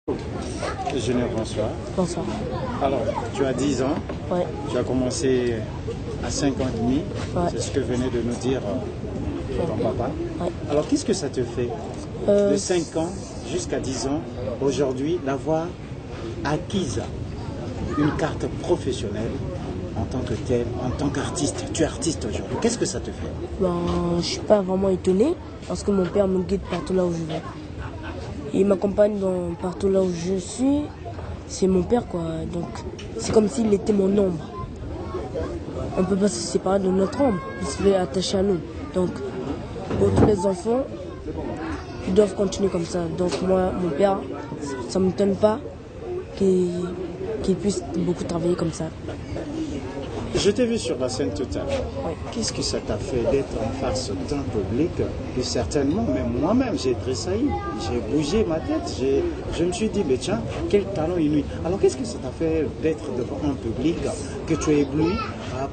Junior, bonsoir. Bonsoir. Alors, tu as 10 ans, Ouais. tu as commencé à 5 ans et demi, Ouais. c'est ce que venait de nous dire ton papa. Ouais. Alors, qu'est-ce que ça te fait de 5 ans jusqu'à 10 ans, aujourd'hui, d'avoir acquise une carte professionnelle en tant que tel, en tant qu'artiste? Tu es artiste aujourd'hui, qu'est-ce que ça te fait? Je suis pas vraiment étonné parce que mon père me guide partout là où je vais. Il m'accompagne partout là où je suis. C'est mon père quoi. Donc c'est comme s'il était mon ombre. On peut pas se séparer de notre ombre. Il se fait attacher à nous. Donc pour tous les enfants, ils doivent continuer comme ça. Donc moi, mon père, ça ne m'étonne pas qu'il puisse beaucoup travailler comme ça. Je t'ai vu sur la scène tout à l'heure. Oui. Qu'est-ce que ça t'a fait d'être en face d'un public que certainement, même moi-même, j'ai tressailli, j'ai bougé ma tête, je me suis dit, mais tiens, quel talent inouï. Alors qu'est-ce que ça t'a fait d'être devant un public que tu as ébloui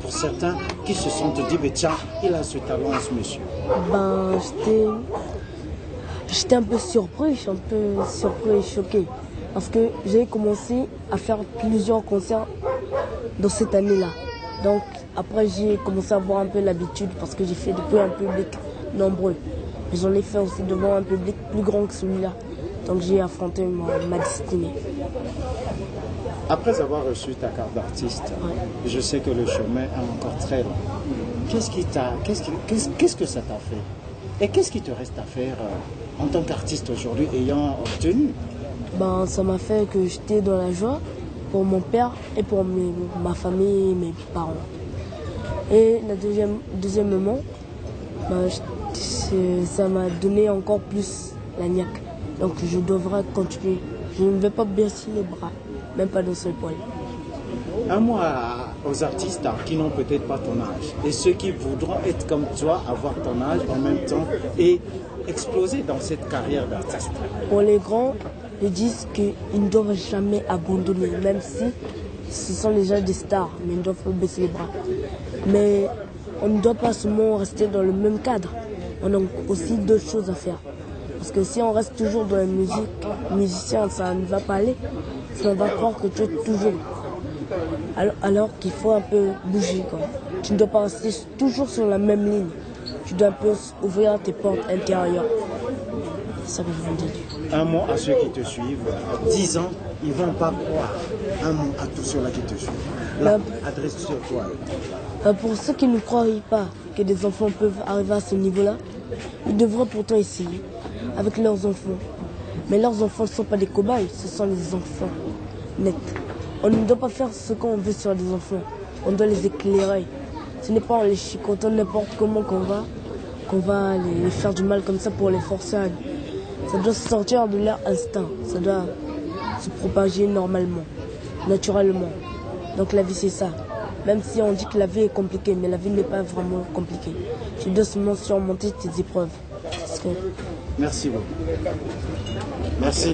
pour certains qui se sont dit, mais tiens, il a ce talent, ce monsieur? J'étais un peu surpris et choqué. Parce que j'ai commencé à faire plusieurs concerts dans cette année-là. Donc après j'ai commencé à avoir un peu l'habitude parce que j'ai fait depuis un public nombreux. J'en ai fait aussi devant un public plus grand que celui-là. Donc j'ai affronté ma destinée. Après avoir reçu ta carte d'artiste, Ouais. je sais que le chemin est encore très long. Qu'est-ce que ça t'a fait? Et qu'est-ce qui te reste à faire en tant qu'artiste aujourd'hui ayant obtenu? Ça m'a fait que j'étais dans la joie pour mon père et pour ma famille et mes parents. Et deuxièmement, ça m'a donné encore plus la niaque. Donc je devrais continuer. Je ne vais pas baisser les bras, même pas d'un seul poil. Un mot aux artistes qui n'ont peut-être pas ton âge et ceux qui voudront être comme toi, avoir ton âge en même temps et exploser dans cette carrière d'artiste. Pour les grands, ils disent qu'ils ne doivent jamais abandonner, même si ce sont déjà des stars, mais ils ne doivent pas baisser les bras. Mais on ne doit pas seulement rester dans le même cadre. On a aussi d'autres choses à faire. Parce que si on reste toujours dans la musique, musicien, ça ne va pas aller. On va croire que tu es toujours. Alors qu'il faut un peu bouger, quoi. Tu ne dois pas rester toujours sur la même ligne. Tu dois un peu ouvrir tes portes intérieures. C'est ça que je veux dire. Un mot à ceux qui te suivent. 10 ans, ils ne vont pas croire. Un mot à tous ceux-là qui te suivent. Là, adresse sur toi. Pour ceux qui ne croient pas que des enfants peuvent arriver à ce niveau-là, ils devraient pourtant essayer avec leurs enfants. Mais leurs enfants ne sont pas des cobayes, ce sont les enfants nets. On ne doit pas faire ce qu'on veut sur des enfants. On doit les éclairer. Ce n'est pas en les chicotant n'importe comment qu'on va les faire du mal comme ça pour les forcer à... Ça doit sortir de leur instinct. Ça doit se propager normalement, naturellement. Donc la vie c'est ça. Même si on dit que la vie est compliquée, mais la vie n'est pas vraiment compliquée. Tu dois seulement surmonter tes épreuves. Merci beaucoup. Merci.